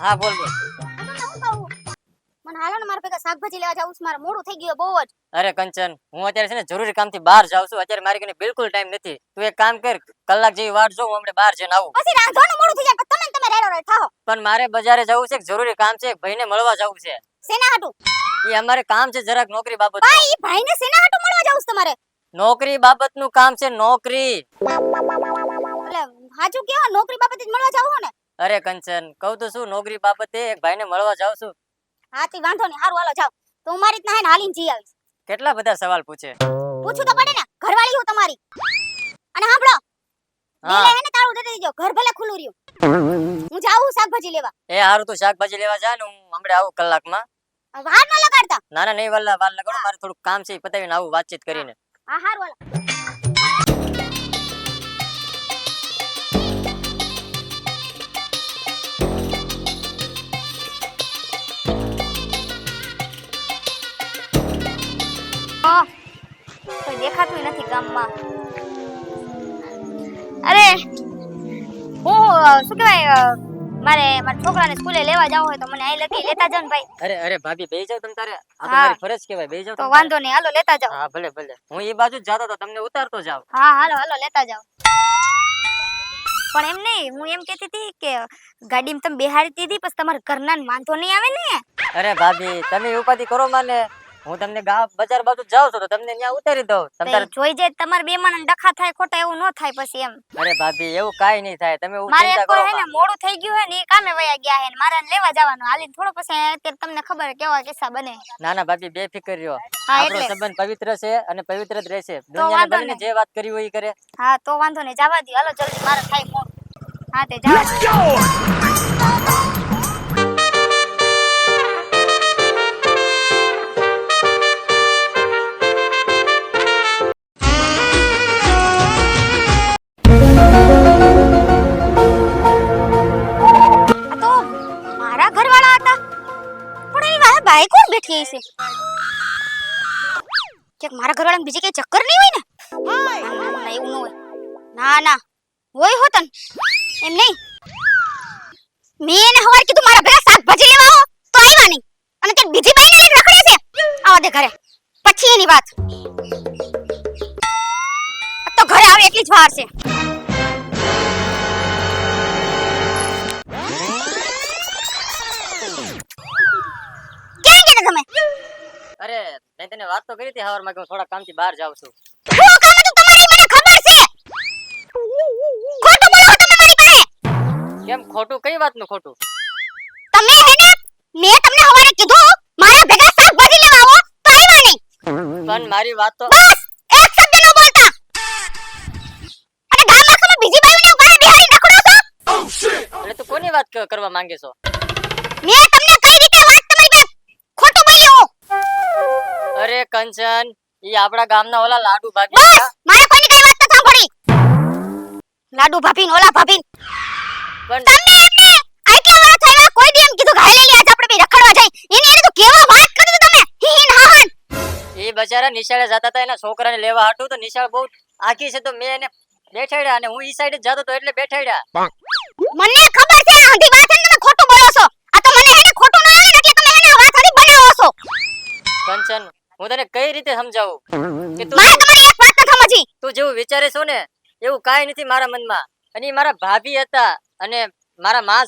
હા બોલ બોલ. મને હાલો ને મારા ભેગા શાકભાજી લેવા જાવું છે, મારે મોડું થઈ ગયું બહુ જ. અરે કંચન, હું અત્યારે છે ને જરૂરી કામથી બહાર જાઉં છું. અત્યારે મારી કને બિલકુલ ટાઈમ નથી. તું એક કામ કર, કલાક જેવી વાટ જો, હું હમણાં બહાર જઈને આવું. પછી રાંધવાનું મોડું થઈ જાય પણ તમે રેડો રેડ થાઓ. પણ મારે બજારે જવું છે, જરૂરી કામ છે, એક ભાઈને મળવા જવું છે. સેના હાટુ? ઈ અમારે કામ છે જરાક નોકરી બાબત. ભાઈ ઈ ભાઈને સેના હાટુ મળવા જાવું છે તમારે? નોકરી બાબતનું કામ છે, નોકરી. એટલે હાજુ કેવો નોકરી બાબતે જ મળવા જાવ છો ને? અરે કંચન, કહું તો શું, નોકરી બાબતે એક ભાઈને મળવા જાઉં છું. હા તી વાંધો નહીં, હારું હાલો જાવ. તો હું મારી રીતના હે ને હાલીને જઈ આવીશ. કેટલા બધા સવાલ પૂછે? પૂછું તો પડે ને, ઘરવાળી હું તમારી. અને સાંભળો, બેલે હે ને તાળું દે દેજો, ઘર ભલે ખુલ્લું રહ્યું. હું જાઉં શાકભાજી લેવા. એ હારું, તું શાકભાજી લેવા જા ને, હું હમણાં આવું કલાકમાં. વાર ન લગાડતા. ના ના, નહીં વાર લગાડો, મારે થોડું કામ છે, પતાવીને આવું વાતચીત કરીને. હા હારું હાલો. કોઈ દેખાતું નથી ગામમાં. અરે હું શું કહેવાય, મારા છોકરાને સ્કૂલે લેવા જાવ હોય તો મને અહીં લગી લેતા જાવ ને ભાઈ. અરે ભાભી બેહી જાવ તમ તારે. આ તો મારી ફરજ કહેવાય, બેહી જાવ તો વાંધો નહીં, હાલો લેતા જાવ. હા ભલે ભલે, હું એ બાજુ જ જાતો તો, તમને ઉતારતો જાવ. હા હાલો હાલો લેતા જાવ. પણ એમ નહીં, હું એમ કહેતી હતી કે ગાડીમાં તમે બેહાડી દીધી પછી તમારા ઘરના વાંધો નહીં આવે ને? અરે ભાભી, તમે ઉપાધિ કરો માને, હું તમને ગામ બજાર બાજુ જાવ છું તો તમને ત્યાં ઉતારી દઉં. તમારે જોઈ જાય તમારે બે માણસ ડખા થાય ખોટા, એવું ન થાય પછી એમ. અરે ભાભી, એવું કાઈ નહીં થાય, તમે મારે ચિંતા એક કરો. હે ને મોડું થઈ ગયું હે ને એ કામે વયા ગયા હે ને મારે લેવા જવાનું હાલીને થોડો પછી અત્યારે તમને ખબર હે કેવા કિસ્સા બને. ના ના ભાભી, બેફિકર રહ્યો. હા, આપણો એટલે સંબંધ પવિત્ર છે અને પવિત્ર જ રહેશે. દુનિયાના બધાને જે વાત કરી હોય એ કરે. હા તો વાંધો નહીં, જવા દો. હાલો જલ્દી, મારે થાય મોડું. હા તે જવા. બાઈક કોણ બેઠી છે કે મારા ઘરવાળાને બીજે કઈ ચક્કર નહીં હોય ને? ના એવું ન હોય. ના ના હોય હોતન એમ નહીં. મેં એને હવાર કીધું મારા ઘરે શાકભાજી લેવા આવો તો આવ્યા નહીં, અને તે બીજી બાઈને લઈને રખડે છે. આવા દે ઘરે, પછી એની વાત. તો ઘરે આવે એટલી જ વાર છે. તમે અરે મેં તને વાત તો કરી હતી હવારમાં કે હું થોડા કામથી બહાર જાઉં છું. શું કામ હતું તમારી? મને ખબર છે. ખોટું બોલો તમે મારી પાસે. કેમ ખોટું? કઈ વાતનું ખોટું? તમે હે ને, મેં તમને હવારે કીધું મારા ભેગા શાકભાજી લેવા આવો તો આવ્યા નહીં. પણ મારી વાત તો બસ એક શબ્દ ન બોલતા. અને ગામમાં તમે બીજી બાયુને ઉગાડે બિહારી રખડો છો. ઓ શિટ. એટલે તું કોની વાત કરવા માંગે છો? મેં તમને કઈ રીતે વાત તમારી પાસે ખોટું બોલ્યો? અરે કંચન, ઈ આપડા ગામના ઓલા લાડુ ભાભી. બસ મારે કોઈની કઈ વાત ન સાંભળી. લાડુ ભાભી ને ઓલા ભાભી. પણ તમને એમને આટલા વર્ષ થયા કોઈ દી એમ કીધું ઘાલે લે આજ આપણે બે રખડવા જાય. એની એને તો કેવા વાત કરી તમે હીન હાહન. એ બચારા નિશાળે જતા હતા, એના છોકરાને લેવા હાટું તો નિશાળ બહુ આખી છે તો મેં એને બેઠાડ્યા અને હું ઈ સાઈડ જ જતો તો એટલે બેઠાડ્યા. મને ખબર છે આ હંધી વાત છે તમે ખોટું બોલો છો. આ તો મને હે ને ખોટું ન આવે ને એટલે તમે એને વાત હંધી બનાવો છો. કંચન, હું તને કઈ રીતે સમજાવું કે તું મારે તમારી એક વાત ન સમજી. તું જેવું વિચારે છો ને એવું કાઈ નથી મારા મનમાં. અને ઈ મારા ભાભી હતા અને મારા માં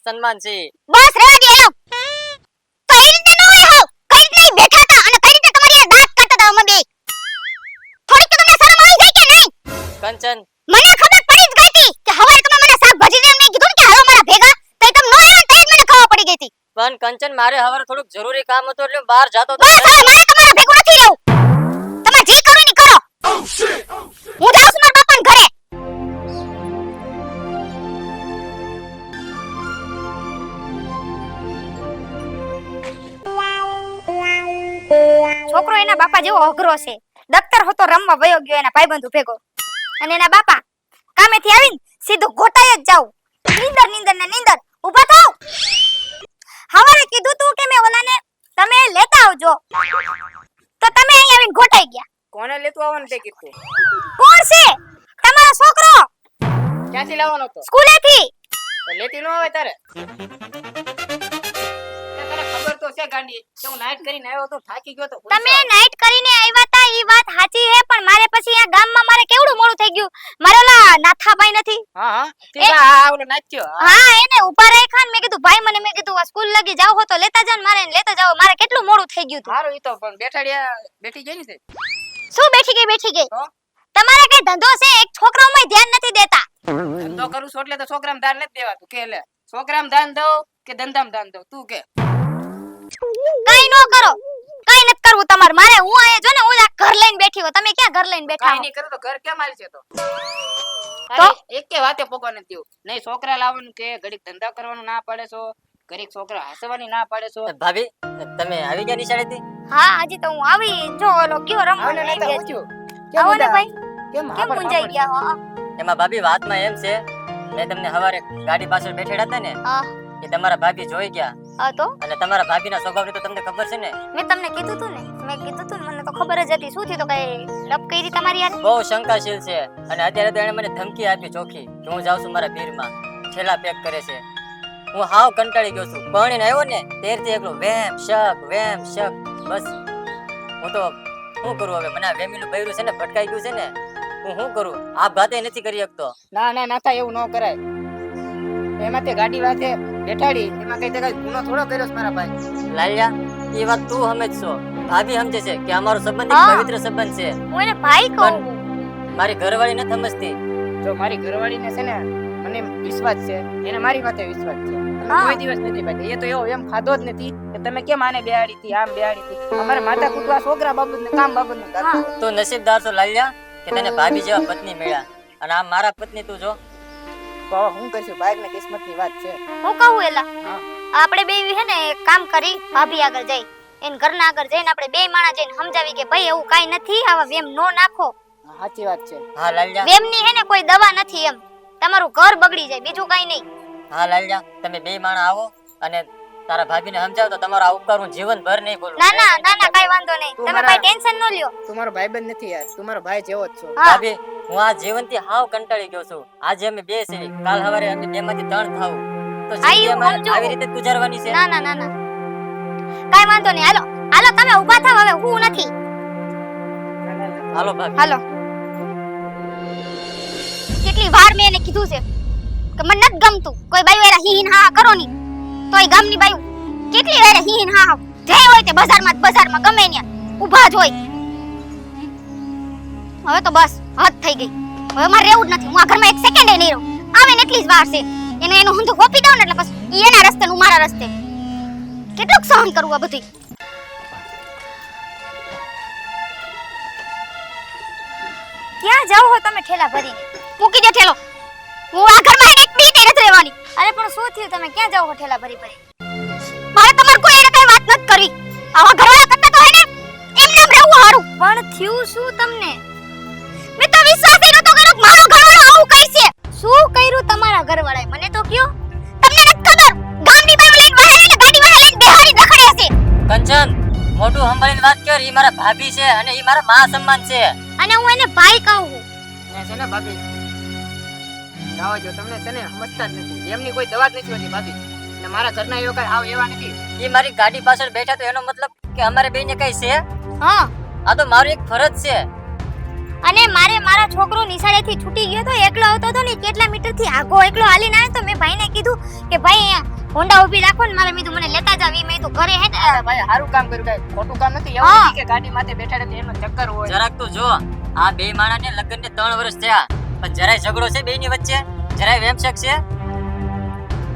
સન્માન છે. બસ રેવા દે લો. કઈ રીતે ન હોય હાવ? કઈ રીતે બેઠા હતા અને કઈ રીતે તમારી આ દાંત કાઢતા હતા અમે બે? થોડીક તો તમને શરમ આવી જાય કે નહીં? કંચન, મને ખબર પડી જ ગઈ હતી કે હવારે તમે મને શાકભાજી ને મેં કીધું કે હાલો મારા ભેગા તો તમે ન આવ્યા તે જ મને ખબર પડી ગઈ હતી. પણ કંચન, મારે હવે થોડુંક જરૂરી કામ હતું એટલે બહાર જાતો તો. બસ હવે મારે તમારા ભેગું નથી રહેવું. તમે જે કરો ની કરો. હું જાઉં છું મારા બાપાના ઘરે. છોકરો એના બાપા જેવો અઘરો છે. દફતર હતો રમવા વયો ગયો એના ભાઈબંધુ ભેગો, અને એના બાપા કામેથી આવીને સીધું ગોટાય જ જાવ. નીંદર નીંદર ને નીંદર. ઊભા થાવ. હવે કોને લેતું આવવાનું તે કીધું? કોણ છે? તમારો છોકરો ક્યાંથી લાવવાનો હતો? સ્કૂલેથી. તો લેતી ન આવે તારે? તને ખબર તો છે ગાંડી કે હું નાઈટ કરીને આવ્યો તો થાકી ગયો તો. તમે નાઈટ કરીને આવ્યા તા ઈ વાત સાચી છે, પણ મારે પછી આ ગામમાં મારે કેવડું મોડું થઈ ગયું. મારે ઓલા નાથાભાઈ નથી, હા હા તી આ ઓલો નાચ્યો. હા એને ઊભા રાખ્યા ને મેં કીધું ભાઈ મને મેં કીધું સ્કૂલ લગી જાવ હો તો લેતા જાવ ને મારે એને લેતા જાવ. મારે કેટલું મોડું થઈ ગયું તું. સારું ઈ તો પણ બેઠી ગઈ ને તે. શું બેઠી ગઈ? તો? તમારે કઈ ધંધો છે? એક છોકરાઓમાં ધ્યાન નથી દેતા. ધંધો કરું છું એટલે તો છોકરામાં દાન નથી દેવાતું. કે લે છોકરામાં દાન દઉં કે ધંધામાં દાન દઉં તું કે? કઈ નો કરો, કઈ નથી કરવું તમારે. મારે હું આયા જો ને હું આ ઘર લઈને બેઠી હો. તમે ક્યાં ઘર લઈને બેઠા કાઈ હો? નહીં કરું તો ઘર કેમ આલ છે તો? તો? એકે વાતે પોગવા નથી દેવું. નહીં છોકરા લાવવાનું કે ઘડીક ધંધા કરવાનું ના પાડે છો, ઘડીક છોકરા હસવાની ના પાડે છો. ભાભી તમે આવી ગયા નિશાળેથી? હા હજી તો હું આવી જો ઓલો ગયો રમવા આવને ને નતા આવી પૂછ્યું. આવો ને બધા? ભાઈ. કેમ કેમ મુંજાઈ ગયા હો? એમાં ભાભી વાતમાં એમ છે, મેં તમને હવારે ગાડી પાછળ બેઠેડા હતા ને હા એ તમારા ભાભી જોઈ ગયા, હા તો અને તમારા ભાભીના સ્વભાવની તો તમને ખબર છે ને. મેં તમને કીધું તું ને, મને તો ખબર જ હતી. શું થયું તો કઈ લપ કરી તમારી યાર? બહુ શંકાશીલ છે, અને અત્યારે તો એને મને ધમકી આપી ચોખી કે હું જાઉં છું મારા ભીરમાં, ઠેલા પેક કરે છે. હું હાવ કંટાળી ગયો છું. ભણીને આવ્યો ને તેરથી એકલો વેમ શક બસ. હું તો શું કરું હવે? મને આ વેમીનું બૈરું છે ને ભટકાઈ ગયું છે ને, હું શું કરું? આ વાતે નથી કરી શકતો. ના ના નાતા એવું ન કરાય. એમાં તે ગાડી વાતે બેઠાડી એમાં કઈ તે કઈ ગુનો થોડો કર્યો છે મારા ભાઈ. લાલિયા એ વાત તું સમજશો, ભાભી સમજે છે કે અમારો સંબંધ એક હા. પવિત્ર સંબંધ છે. હું એને ભાઈ કહું. મારી ઘરવાળી નથી સમજતી. જો મારી ઘરવાળીને છે ને મને વિશ્વાસ છે, એને મારી વાતે વિશ્વાસ છે. અમે હા. કોઈ દિવસ નથી ભાઈ. એ તો એવો એમ ખાધો જ નથી કે તમે કેમ આને બેહાડી હતી આમ બેહાડી હતી. અમારે માતા કૂટવા છોકરા બાબત ને કામ બાબત ને હા. તું નસીબદાર છો લાલિયા કે તને ભાભી જેવા પત્ની મળ્યા, અને આ મારા પત્ની તું જો. તો હવે હું કરશું? ભાગ ને કિસ્મત ની વાત છે. હું કહું એલા હા. આપણે બે હે ને એક કામ કરી ભાભી આગળ જઈ એન ઘરના આગળ જઈને આપણે બે માણા જઈને સમજાવી કે ભાઈ એવું કાઈ નથી, આવા વેમ નો નાખો. સાચી વાત છે. હા લાલિયા, વેમની હે ને કોઈ દવા નથી એમ. તમારું ઘર બગડી જાય બીજું કાઈ નહીં. હા લાલિયા, તમે બે માણા આવો અને તારા ભાભીને સમજાવો તો તમારો આ ઉપકાર હું જીવનભર નહીં ભૂલું. ના કાઈ વાંધો નહીં. તું તમે મારા- કાઈ ટેન્શન ન લ્યો. તું મારો ભાઈબંધ નથી યાર, તું મારો ભાઈ જેવો જ છો. હા ભાભી હું આ જીવનથી હાવ કંટાળી ગયો છું. આજે અમે બે છે, કાલ સવારે અમે બેમાંથી ત્રણ થાવું, તો જિંદગી આયુ અમારે સમજો. આવી રીતે જ ગુજારવાની છે. ના કાઈ વાંધો નહીં. હાલો તમે ઊભા થાવ, હવે હું નથી. હાલો ભાભી. હાલો. કેટલી વાર મેં એને કીધું છે કે મને નથી ગમતું કોઈ બાયું એરા હીન હા કરો ની. તોય ગામની બાયું કેટલી વાર હીન હા જે હોય તે બજારમાં ગમે ત્યાં ઊભા જ હોય. હવે તો બસ હદ થઈ ગઈ. હવે મારે રહેવું જ નથી. હું આ ઘરમાં એક સેકન્ડ નહીં રહું. આવે ને એટલી જ વાર છે. એને એનું હું તો હોપી દઉં ને એટલે બસ ઈ એના રસ્તે ને હું મારા રસ્તે. કેટલું સહન કરવું આ બધું? ક્યાં જાવ હો તમે ઠેલા ભરીને? મૂકી દે ઠેલો. હું આ ઘરમાં એક મિનિટ નથી રહેવાની. અરે પણ શું થયું? તમે ક્યાં જાવ હો ઠેલા ભરી? મારે તમાર કોઈ એને કઈ વાત નથી કરી. આવા ઘરવાળા કરતા તો હે ને એમ નામ રહેવું હારું. પણ થયું શું તમને? મેં તો વિશ્વાસ ઈ નતો કર્યો કે મારો ઘરવાળો આવું કરશે. શું કર્યું તમારા ઘરવાળાએ? મને તો કયો. તમને નથી ખબર? ગામની બાઈ લઈને વાહે ને ગાડી વાહે લઈને બેહાડી રખડે છે. કંચન, મોઢું સંભાળીને વાત કર. ઈ મારા ભાભી છે અને ઈ મારા મા સમાન છે. અને હું એને ભાઈ કહું છું. ને છે ને ભાભી જાઓ જો, તમને છે ને સમજતા જ નથી. એમની કોઈ દવા જ નથી હોતી ભાભી. ને મારા ઘરના એવો કઈ આવ એવા નથી. ઈ મારી ગાડી પાછળ બેઠા તો એનો મતલબ કે અમારે બેયને કઈ છે? હા આ તો મારું એક ફરજ છે. અને મારા છોકરો નિશાળેથી છૂટી ગયો તો એકલો આવતો હતો ને કેટલા મીટરથી આગો એકલો હાલીને આવ્યો તો મેં ભાઈને કીધું કે ભાઈ અહીંયા હોન્ડા ઊભી રાખો ને મારે કીધું મને લેતા જાવ. ઈ મેં તો ઘરે હે ને અરે ભાઈ સારું કામ કર્યું, કઈ ખોટું કામ નથી. એવું હા. નથી કે ગાડી માથે બેઠા રહે એનો ચક્કર હોય. જરાક તો જો, આ બે માણાને લગ્નને 3 વર્ષ થયા, પણ જરાય ઝઘડો છે બેયની વચ્ચે? જરાય વેમશક છે?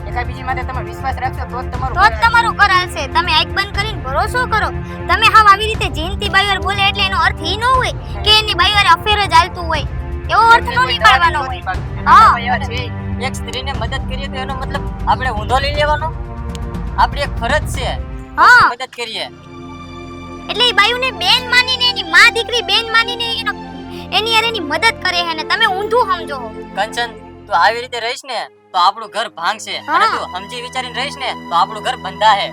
એકા બીજી માથે તમે વિશ્વાસ રાખશો તો જ તમારું તો જ ઘર તમારું ઘર હાલશે. તમે આંખ બંધ કરીને ભરોસો કરો. તમે હાવ આવી રીતે જીનતી બાઈવાર બોલે એટલે એનો અર્થ ઈ ન હોય કે એની બાઈવારે અફેર જ હાલતું હોય. એવો અર્થ ન નીકાળવાનો હોય. હા. એવા છે. એક સ્ત્રીને મદદ કરીએ તો એનો મતલબ આપણે ઊંધો લઈ લેવાનો? આપણી એક ફરજ છે હા. મદદ કરીએ. એટલે ઈ બાયુને બેન માનીને એની માં દીકરી બેન માનીને એની યાર એની મદદ કરે છે ને તમે ઊંધું સમજો છો. કંચન, તું આવી રીતે રહીશ ને તો આપણું ઘર ભાંગશે, અને હા. તું સમજી વિચારીને રહીશ ને તો આપણું ઘર બંધાશે.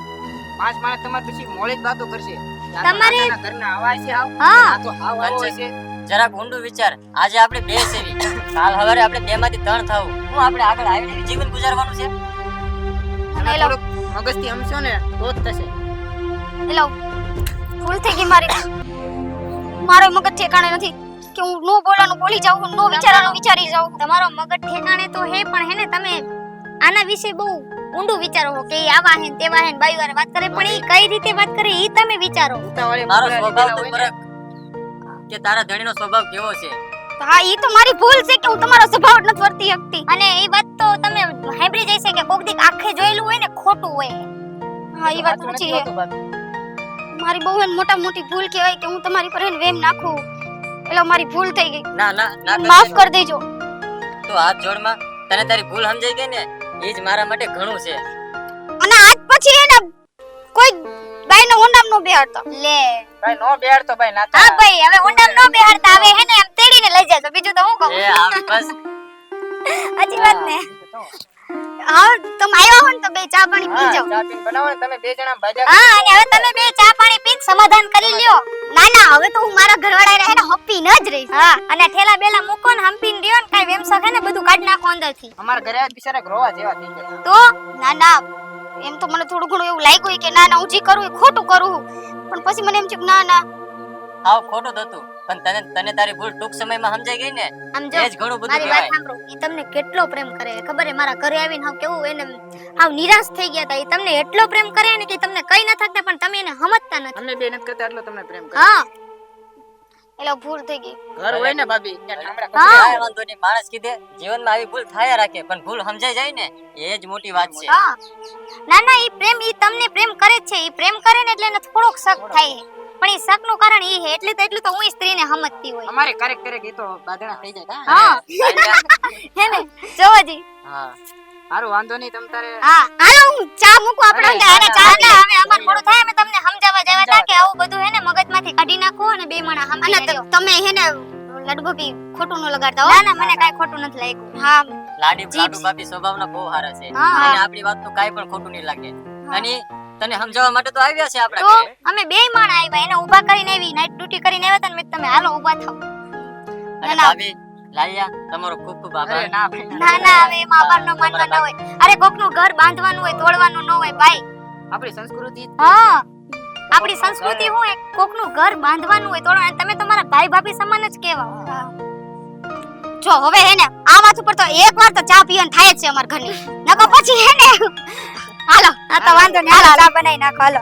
5 માણસ તમારે પછી મોડે જ વાતો કરશે. તમારે ઘરના આવા છે આવ હા આ તો હાવ આવો છે જરાક ઊંડું વિચાર. આજે આપણે બે સેવી, કાલ સવારે આપણે બે માંથી ત્રણ થાવું. હું આપણે આગળ આવીને જીવન ગુજારવાનું છે. અને એ લો. થોડુંક મગજથી હમશો ને તો જ થશે. એલો ભૂલ થઈ ગઈ મારી. મારો મગજ ઠેકાણે નથી કે હું નો બોલવાનું બોલી જાઉં, નો વિચારવાનું વિચારી જાઉં. તમારો મગજ ઠેકાણે તો હે, પણ હે ને તમે આના વિશે બહુ ઊંડું વિચારો છો કે ઈ આવા હે ને તેવા હે ને બાઈ વારે વાત કરે, પણ ઈ કઈ રીતે વાત કરે ઈ તમે વિચારો. ઉતાવળે મારો બોલાવી સ્વભાવ તો દીધેલા હોય ને. ફરક કે તારા ધણીનો સ્વભાવ કેવો છે. હા ઈ તો મારી ભૂલ છે કે હું તમારો સ્વભાવ જ નથી વર્તી શકતી. અને ઈ વાત તો તમે હાંભળી જાય છે કે કોક દીક આંખે જોયેલું હોય ને ખોટું હોય. હા ઈ વાત સાચું સાચી નથી છે. હોતું ભાભી. મારી બહુ એને મોટા મોટી ભૂલ કહેવાય કે હું તમારી પર એને વેમ નાખું. એટલે મારી ભૂલ થઈ ગઈ. ના ના ના માફ કરજે. કરી દેજો. તો હાથ જોડમાં તને તારી ભૂલ સમજાઈ ગઈ ને એ જ મારા માટે ઘણું છે. અને આજ પછી એને કોઈ બાઈનો ઊંડામ નો બેહાડતો. લે ભાઈ નો બેહાડતો ભાઈ ના હા ભાઈ હવે ઊંડામ નો બેહાડતા, હવે હે ને એમ તેડીને લઈ જાય તો બીજું તો હું કહું. એ આ બસ સાચી વાત ને. હા તમે આવ્યા હો ને તો બે ચા પાણી પી જાઓ. ચા પીને બનાવો ને તમે બે જણા ભાજા. હા અને હવે તમે બે ચા પાણી પીને સમાધાન કરી લ્યો. ના ના હવે તો હું મારા ઘરવાળા રહે ને હપ્પી ન જ રહીશ. હા અને ઠેલા બેલા મૂકો ને હંપીને રહ્યો ને કાઈ વેમસા હે ને બધું કાઢી નાખો અંદરથી. અમારા ઘરે આજ બિચારા રોવા જેવા થઈ ગયા. તો ના ના એમ તો મને થોડું ઘણું એવું લાગ્યું કે ના ના હું જે કરું એ ખોટું કરું, પણ પછી મને એમ થયું કે ના ના હાવ ખોટું જ હતું. પણ તને તારી ભૂલ ટૂંક સમયમાં સમજાઈ ગઈ ને આમ જો એ જ ઘણું બધું મારી વાત કહેવાય. સાંભળો, ઈ તમને કેટલો પ્રેમ કરે ખબર હે. મારા ઘરે આવીને હાવ કેવું એને હાવ નિરાશ થઈ ગયા હતા. ઈ તમને એટલો પ્રેમ કરે ને કે તમને કઈ ન થકતા, પણ તમે એને સમજતા નથી. અમને બે નથી કરતા એટલો તમને પ્રેમ કરે. હા એટલે ભૂલ થઈ ગઈ. ઘર હોય ને ભાભી ત્યાં ઠામડા હા. કાંઈ વાંધો નહીં. માણસ કીધે જીવનમાં આવી ભૂલ થયા રાખે, પણ ભૂલ સમજાઈ જાય ને એ જ મોટી વાત છે. હા ના ના ઈ પ્રેમ ઈ તમને પ્રેમ કરે જ છે. ઈ પ્રેમ કરે ને એટલે એને થોડોક શક થાય છે, પણ ઈ શક નું કારણ ઈ હે એટલું તો હું સ્ત્રીને સમજતી હોય. અમારે ક્યારેક એ તો બાદણા થઈ જાય. હા હે ને જોવાજી. હા સારું વાંધો નહીં તમ તારે. હા હાલો હું ચા મૂકું આપણે અરે, અંદર. અને ના, ચા ના, ને હવે અમાર મોડું થાય અમે તમને સમજાવવા જવા હતા કે આવું બધું હે ને મગજમાંથી કાઢી નાખો અને બે માણા સમજી લેજો. તમે હે ને લડગોપી ખોટું ન લગાડતા હો. ના ના મને કાઈ ખોટું નથી લાગ્યું. હા લાડી જીભ. લાડુ ભાભી સ્વભાવના બહુ સારા છે હા. અને આપણી વાતનું કાંઈ પણ ખોટું નહીં લાગે. અને તને સમજાવવા માટે તો આવ્યા છે આપણા તો ઘરે. અમે બે માણા આવ્યા, એને ઊભા કરીને આવી, નાઈટ ડ્યુટી કરીને આવ્યા હતા ને મેં કીધું તમે હાલો ઊભા થાઓ. અને ના. ભાભી લાલિયા તમારો ખૂબ ખૂબ અરે આભાર. ના ભાઈ, ના ના હવે એમાં આભારનો માનવા ન હોય. અરે કોકનું ઘર બાંધવાનું હોય તોડવાનું ન હોય ભાઈ. આપણી સંસ્કૃતિ હા આપણી સંસ્કૃતિ હું એક કોકનું ઘર બાંધવાનું હોય તોડવાનું. તમે તો મારા ભાઈ ભાભી સમાન જ કહેવા. જો હવે હે ને આ વાત ઉપર તો એકવાર તો ચા પીવાનું થાય જ છે અમાર ઘરની. નકર પછી હે ને હાલો આ તો વાંધો નહીં, હાલો ચા બનાવી નાખો હાલો.